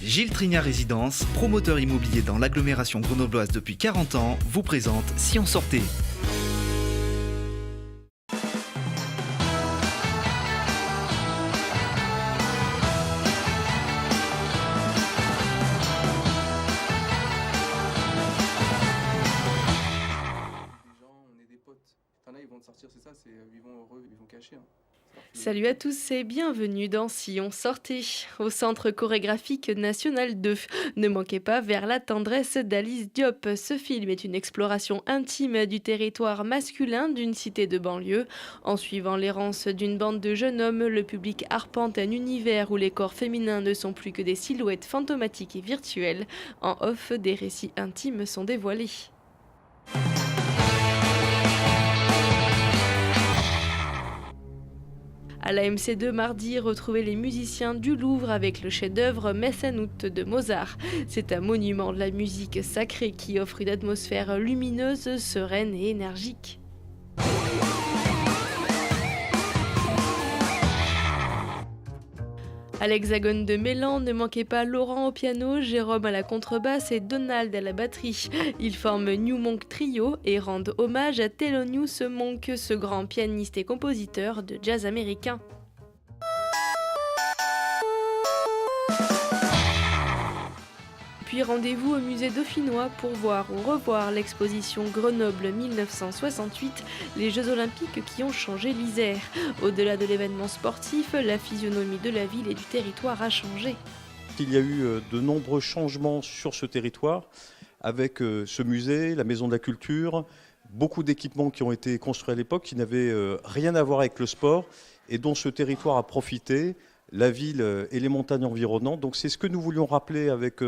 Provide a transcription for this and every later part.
Gilles Trignat Résidence, promoteur immobilier dans l'agglomération grenobloise depuis 40 ans, vous présente Si on sortait. On est des potes. Enfin là, ils vont te sortir, c'est ça, c'est vivons heureux, vivons cachés. Salut à tous et bienvenue dans Si on sortait, au Centre chorégraphique national 2. Ne manquez pas Vers la tendresse d'Alice Diop. Ce film est une exploration intime du territoire masculin d'une cité de banlieue. En suivant l'errance d'une bande de jeunes hommes, le public arpente un univers où les corps féminins ne sont plus que des silhouettes fantomatiques et virtuelles. En off, des récits intimes sont dévoilés. À la MC2 mardi, retrouvez les musiciens du Louvre avec le chef-d'œuvre Messanout de Mozart. C'est un monument de la musique sacrée qui offre une atmosphère lumineuse, sereine et énergique. À l'Hexagone de Mélan, ne manquez pas Laurent au piano, Jérôme à la contrebasse et Donald à la batterie. Ils forment New Monk Trio et rendent hommage à Thelonious Monk, ce grand pianiste et compositeur de jazz américain. Puis rendez-vous au musée dauphinois pour voir ou revoir l'exposition Grenoble 1968, les Jeux Olympiques qui ont changé l'Isère. Au-delà de l'événement sportif, la physionomie de la ville et du territoire a changé. Il y a eu de nombreux changements sur ce territoire avec ce musée, la Maison de la Culture, beaucoup d'équipements qui ont été construits à l'époque qui n'avaient rien à voir avec le sport et dont ce territoire a profité, la ville et les montagnes environnantes. Donc c'est ce que nous voulions rappeler avec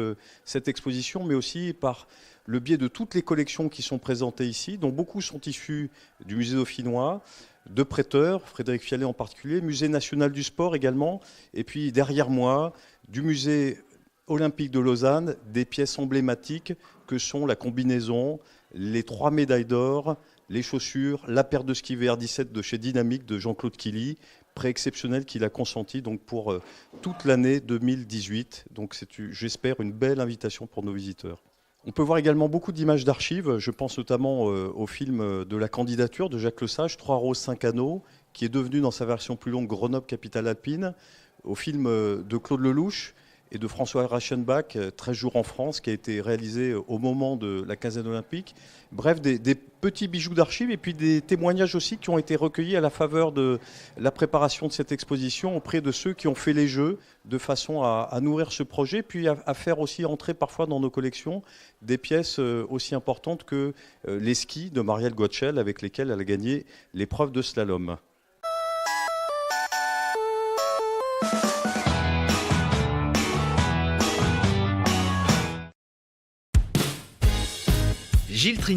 cette exposition, mais aussi par le biais de toutes les collections qui sont présentées ici, dont beaucoup sont issues du musée dauphinois, de prêteurs, Frédéric Fialet en particulier, musée national du sport également, et puis derrière moi, du musée olympique de Lausanne, des pièces emblématiques que sont la combinaison, les 3 médailles d'or, les chaussures, la paire de ski VR17 de chez Dynamique de Jean-Claude Killy, prêt exceptionnel qu'il a consenti donc pour toute l'année 2018. Donc c'est, j'espère, une belle invitation pour nos visiteurs. On peut voir également beaucoup d'images d'archives. Je pense notamment au film de la candidature de Jacques Lesage, 3 roses, 5 anneaux, qui est devenu dans sa version plus longue Grenoble, capitale alpine, au film de Claude Lelouch et de François Reichenbach, 13 jours en France, qui a été réalisé au moment de la quinzaine olympique. Bref, des petits bijoux d'archives et puis des témoignages aussi qui ont été recueillis à la faveur de la préparation de cette exposition auprès de ceux qui ont fait les Jeux, de façon à nourrir ce projet, puis à faire aussi entrer parfois dans nos collections des pièces aussi importantes que les skis de Marielle Gottschel, avec lesquels elle a gagné l'épreuve de slalom. Gilles Trignat